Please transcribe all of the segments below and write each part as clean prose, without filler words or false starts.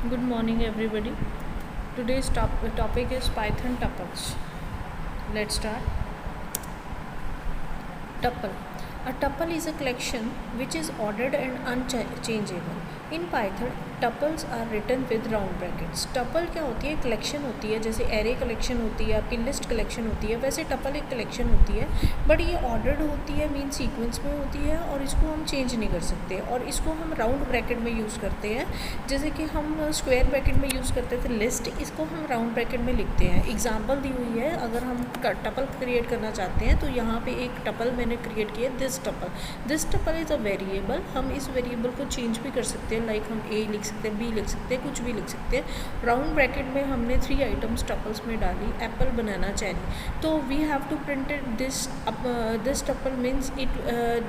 Good morning, everybody. Today's topic is Python tuples. Let's start. Tuple. A tuple is a collection which is ordered and unchangeable. In Python, tuples are written with round brackets. Tuple क्या होती है? Collection होती है, जैसे array collection होती है, आपकी list collection होती है, वैसे टपल एक कलेक्शन होती है, बट ये ऑर्डर्ड होती है, मीन सीक्वेंस में होती है, और इसको हम चेंज नहीं कर सकते, और इसको हम राउंड ब्रैकेट में यूज़ करते हैं। जैसे कि हम स्क्वायर ब्रैकेट में यूज़ करते थे लिस्ट, इसको हम राउंड ब्रैकेट में लिखते हैं। एग्जाम्पल दी हुई है, अगर हम टपल क्रिएट करना चाहते हैं तो यहाँ पे एक टपल मैंने क्रिएट किया, this tuple is a variable. हम इस वेरिएबल को चेंज भी कर सकते हैं, लाइक हम ए लिख सकते हैं, बी लिख सकते हैं, कुछ भी लिख सकते हैं। राउंड ब्रैकेट में हमने 3 आइटम्स टपल्स में डाली, एप्पल, बनाना, चेरी। तो we have to print this tuple means it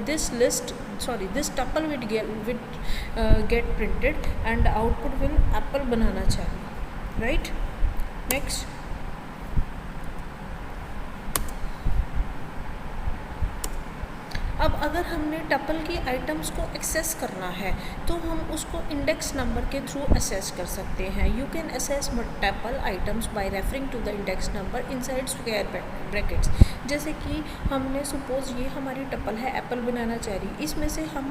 this tuple will get printed and output will apple, banana, cherry, right? Next, अब अगर हमने टपल की आइटम्स को एक्सेस करना है तो हम उसको इंडेक्स नंबर के थ्रू असेस कर सकते हैं। You can access tuple items by referring to the index number inside square brackets. जैसे कि हमने सपोज ये हमारी टपल है एप्पल, बनाना, चेरी, इसमें से हम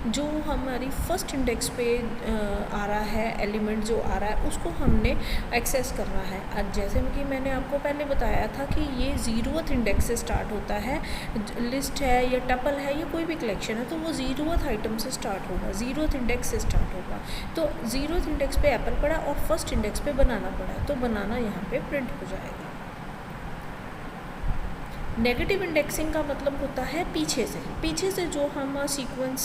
जो हमारी फर्स्ट इंडेक्स पे आ रहा है एलिमेंट जो आ रहा है उसको हमने एक्सेस करना है। आज जैसे कि मैंने आपको पहले बताया था कि ये 0th इंडेक्स से स्टार्ट होता है, लिस्ट है या टपल है या कोई भी कलेक्शन है तो वो 0th आइटम से स्टार्ट होगा, 0th इंडेक्स से स्टार्ट होगा। तो 0th इंडेक्स पे एप्पल पड़ा और फर्स्ट इंडेक्स पे बनाना पड़ा, तो बनाना यहाँ पे प्रिंट हो जाएगा। नेगेटिव इंडेक्सिंग का मतलब होता है पीछे से जो हम सीक्वेंस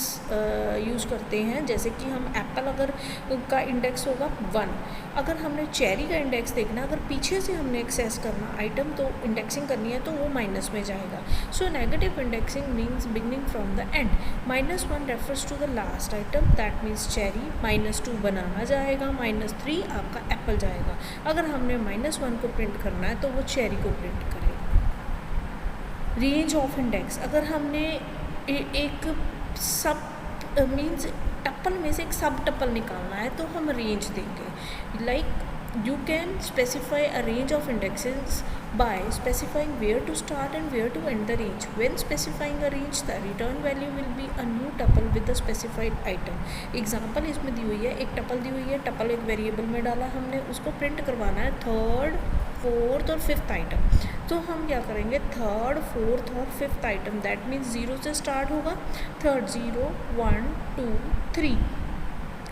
यूज़ करते हैं। जैसे कि हम एप्पल अगर का इंडेक्स होगा 1, अगर हमने चेरी का इंडेक्स देखना, अगर पीछे से हमने एक्सेस करना आइटम तो इंडेक्सिंग करनी है तो वो माइनस में जाएगा। So negative indexing means beginning from the end. -1 refers to the last item, that means cherry, -2 banana जाएगा, -3 आपका एप्पल जाएगा। अगर हमने -1 को प्रिंट करना है तो वो चेरी को प्रिंट करेगा। रेंज ऑफ इंडेक्स, अगर हमने एक सब मीन्स टपल में से एक सब टपल निकालना है तो हम रेंज देंगे। Like you can specify a range of indexes by specifying where to start and where to end the range. When specifying a range, the return value will be a new tuple with the specified item. Example इसमें दी हुई है, एक tuple दी हुई है, tuple एक variable में डाला हमने, उसको प्रिंट करवाना है 3rd, 4th और 5th आइटम। तो हम क्या करेंगे, 3rd, 4th और 5th आइटम, दैट मीन्स 0 से स्टार्ट होगा। 3rd 0, 1, 2, 3।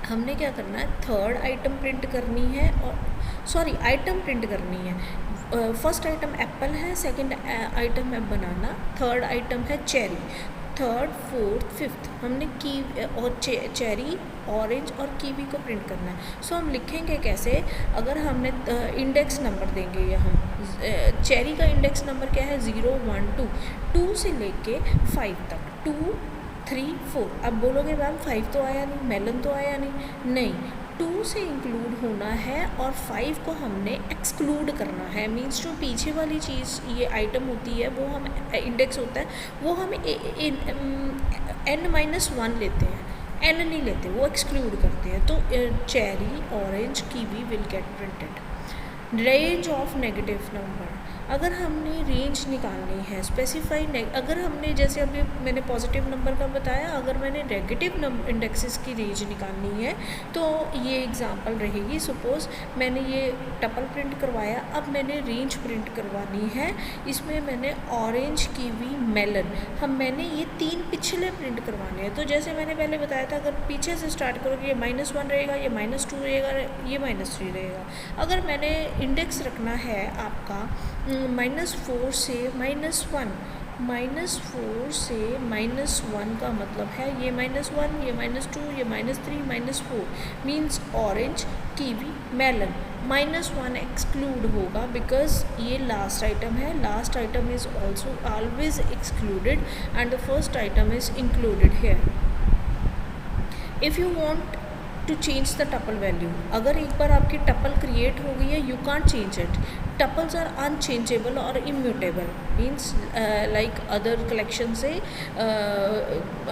हमने क्या करना है, 3rd आइटम प्रिंट करनी है, और आइटम प्रिंट करनी है। फर्स्ट आइटम एप्पल है, सेकंड आइटम है बनाना, थर्ड आइटम है चेरी, 3rd, 4th, 5th हमने की और चेरी, ऑरेंज और कीवी को प्रिंट करना है। सो हम लिखेंगे कैसे, अगर हमने इंडेक्स नंबर देंगे, या हम चेरी का इंडेक्स नंबर क्या है, 0, 1, 2 से लेके 5 तक, 2, 3, 4। अब बोलोगे मैम 5 तो आया नहीं, मेलन तो आया नहीं, 2 से इंक्लूड होना है और 5 को हमने एक्सक्लूड करना है। मीन्स जो पीछे वाली चीज़ ये आइटम होती है वो हम इंडेक्स होता है वो हम n-1 लेते हैं, n नहीं लेते, वो एक्सक्लूड करते हैं। तो cherry, orange, kiwi will get printed. Range of negative number, अगर हमने रेंज निकालनी है स्पेसिफाई, अगर हमने जैसे अभी मैंने पॉजिटिव नंबर का बताया, अगर मैंने नेगेटिव इंडेक्सेस की रेंज निकालनी है तो ये एग्जांपल रहेगी। सपोज़ मैंने ये टपल प्रिंट करवाया, अब मैंने रेंज प्रिंट करवानी है, इसमें मैंने ऑरेंज, कीवी, मेलन, मैंने ये 3 पिछले प्रिंट करवाने हैं। तो जैसे मैंने पहले बताया था, अगर पीछे से स्टार्ट करोगे ये -1 रहेगा, ये -2 रहेगा, ये -3 रहेगा। अगर मैंने इंडेक्स रखना है आपका -4 से -1, -4 से -1 का मतलब है ये -1, ये -2, ये -3, -4 means orange, kiwi, melon. -1 exclude होगा बिकॉज ये लास्ट आइटम है, last item is also always excluded and the first item is included here. If you want to change the tuple value, अगर एक बार आपकी टपल क्रिएट हो गई है, you can't change it. Tuples are unchangeable और immutable, means like other collection से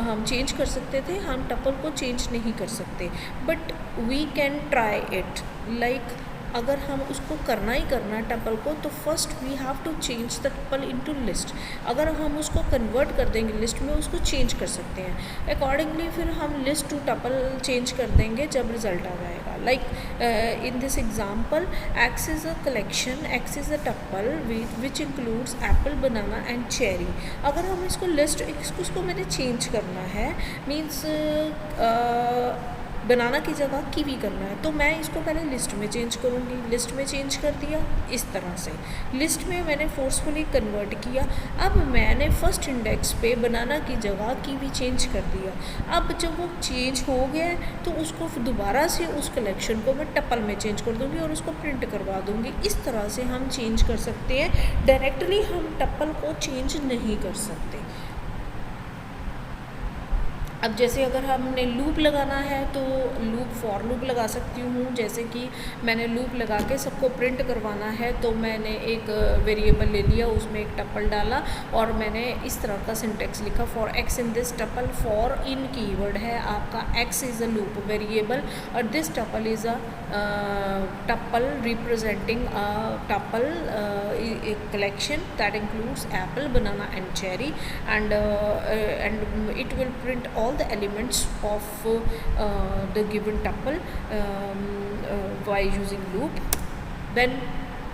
हम चेंज कर सकते थे, हम टपल को चेंज नहीं कर सकते, but we can try it. Like अगर हम उसको करना ही करना है टपल को, तो first we have to change the tuple into list. अगर हम उसको कन्वर्ट कर देंगे लिस्ट में, उसको चेंज कर सकते हैं अकॉर्डिंगली। फिर हम लिस्ट टू टपल चेंज कर देंगे जब रिजल्ट आ जाएगा। Like in this example, x is a collection, x is a tuple which includes Apple, banana and cherry. अगर हम इसको लिस्ट इसको मैंने चेंज करना है, मीन्स बनाना की जगह कीवी करना है, तो मैं इसको पहले लिस्ट में चेंज करूँगी। लिस्ट में चेंज कर दिया इस तरह से, लिस्ट में मैंने फोर्सफुली कन्वर्ट किया। अब मैंने फर्स्ट इंडेक्स पे बनाना की जगह कीवी चेंज कर दिया। अब जब वो चेंज हो गया है तो उसको दोबारा से उस कलेक्शन को मैं टपल में चेंज कर दूँगी और उसको प्रिंट करवा दूँगी। इस तरह से हम चेंज कर सकते हैं, डायरेक्टली हम टपल को चेंज नहीं कर सकते। अब जैसे अगर हमने लूप लगाना है तो लूप फॉर लूप लगा सकती हूँ। जैसे कि मैंने लूप लगा के सबको प्रिंट करवाना है, तो मैंने एक वेरिएबल ले लिया, उसमें एक टपल डाला और मैंने इस तरह का सिंटेक्स लिखा, for x in this tuple. For in keyword है आपका, x is a loop variable और this tuple is a tuple representing a tuple collection that includes apple, banana and cherry, and it will print all the elements of the given tuple by using loop. Then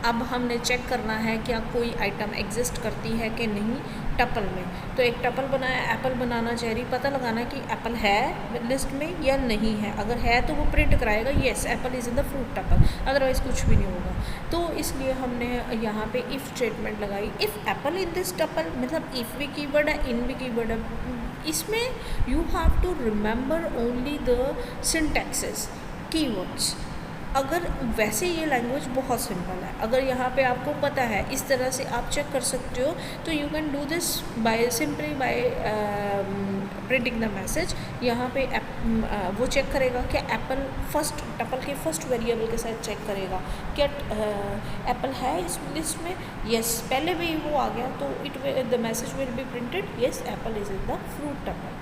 अब हमने check करना है क्या कोई item exist करती है कि नहीं टपल में। तो एक टपल बनाया, एप्पल, बनाना, चेरी, पता लगाना कि एप्पल है लिस्ट में या नहीं है। अगर है तो वो प्रिंट कराएगा yes apple is in the fruit tuple, otherwise कुछ भी नहीं होगा। तो इसलिए हमने यहाँ पे इफ़ स्टेटमेंट लगाई, if apple in this tuple, मतलब इफ़ भी कीवर्ड है, इन भी कीवर्ड है। इसमें you have to remember only the syntaxes, keywords. अगर वैसे ये लैंग्वेज बहुत सिंपल है, अगर यहाँ पे आपको पता है, इस तरह से आप चेक कर सकते हो, तो you can do this by simply by printing the message. यहाँ पे वो चेक करेगा कि एप्पल फर्स्ट टपल के फर्स्ट वेरिएबल के साथ चेक करेगा क्या एप्पल है इस लिस्ट में, यस पहले भी वो आ गया, तो the message will be printed yes Apple is in the fruit tuple.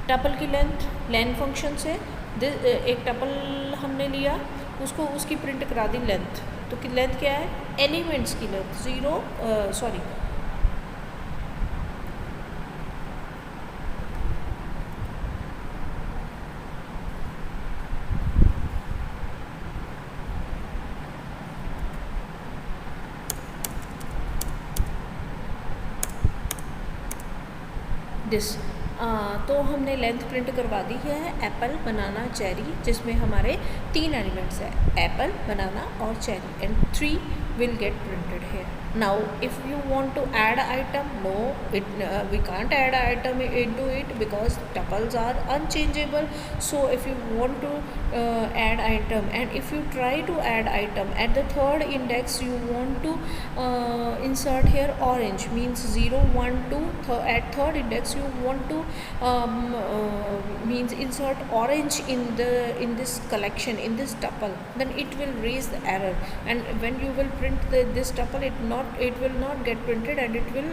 Tuple की लेंथ फंक्शन से एक टपल हमने लिया, उसको उसकी प्रिंट करा दी लेंथ। तो कि लेंथ क्या है, एलिमेंट्स की लेंथ, दिस। तो हमने लेंथ प्रिंट करवा दी है एप्पल, बनाना, चेरी, जिसमें हमारे 3 एलिमेंट्स है, एप्पल, बनाना और cherry, and 3 will get printed here. Now if you want to add item, no, we can't add item into it because tuples are unchangeable. So if you want to add item, and if you try to add item at the third index, you want to insert here orange, means 0 1 2 at third index you want to means insert orange in this collection, in this tuple, then it will raise the error, and when you will print this tuple, it will not get printed and it will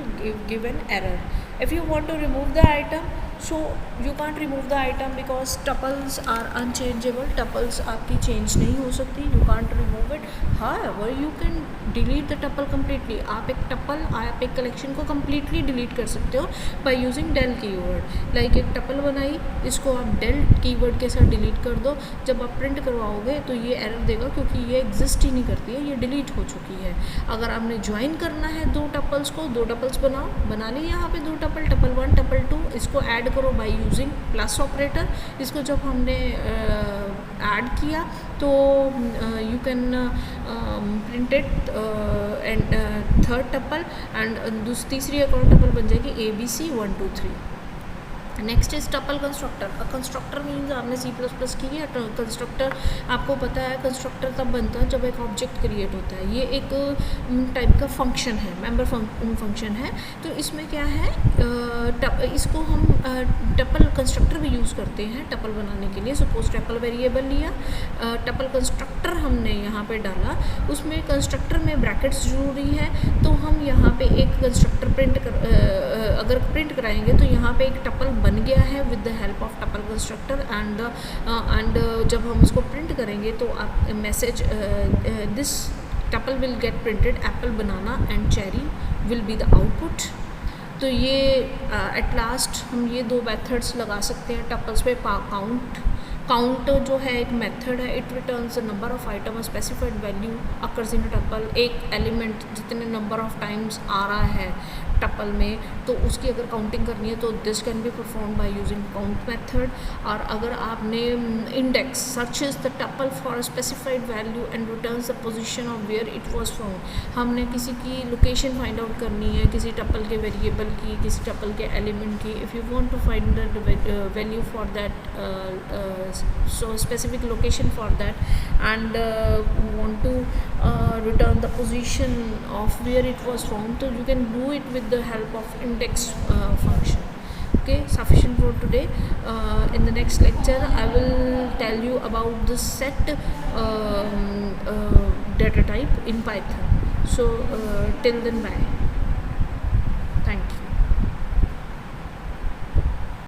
give an error. If you want to remove the item, so you can't remove the item because tuples are unchangeable, tuples आपकी change नहीं हो सकती, you can't remove it. However, you can delete the tuple completely. आप एक tuple, आप एक collection को completely delete कर सकते हो by using del keyword. Like एक tuple बनाई, इसको आप del keyword के साथ delete कर दो, जब आप print करवाओगे तो ये error देगा क्योंकि ये exist ही नहीं करती है, ये delete हो चुकी है। अगर आपने join करना है 2 tuples को, 2 tuples बना लिए यहाँ पे 2 tuple, tuple 1 tuple 2, इसको ऐड करो बाय यूजिंग प्लस ऑपरेटर। इसको जब हमने ऐड किया तो you can print it and third tuple, and तीसरी अकाउंट टपल बन जाएगी ABC 1 2 3। Next is tuple constructor. Constructor means आपने सी प्लस प्लस की है। कंस्ट्रक्टर आपको पता है कंस्ट्रक्टर तब बनता है जब एक ऑब्जेक्ट क्रिएट होता है। ये एक टाइप का फंक्शन है, मेंबर फंक्शन है। तो इसमें क्या है, इसको हम टपल कंस्ट्रक्टर भी यूज़ करते हैं टपल बनाने के लिए। सपोज टपल वेरिएबल लिया, टपल कंस्ट्रक्टर हमने यहाँ पे डाला, उसमें कंस्ट्रक्टर में ब्रैकेट्स ज़रूरी है। तो हम यहाँ पे एक कंस्ट्रक्टर अगर प्रिंट कराएंगे तो यहाँ पे एक टपल बन गया है with the help of tuple constructor. And जब हम उसको प्रिंट करेंगे तो आप message this tuple will get printed, Apple, banana and cherry will be the output. तो ये एट लास्ट हम ये दो मेथड्स लगा सकते हैं टपल्स पे। काउंट जो है एक मेथड है, it returns the number of item specified value occurs in tuple. एक एलिमेंट जितने नंबर ऑफ टाइम्स आ रहा है टपल में, तो उसकी अगर काउंटिंग करनी है तो this can be performed by using count method. और अगर आपने index such is the tuple for specified value and returns the position of where it was found, हमने किसी की लोकेशन फाइंड आउट करनी है, किसी टपल के वेरिएबल की, किसी टपल के एलिमेंट की। If you want to find the value for that, so specific location for that, and want to return the position of where it was found, so you can do it with the help of index function. Okay, sufficient for today. In the next lecture I will tell you about the set data type in Python. So till then, bye.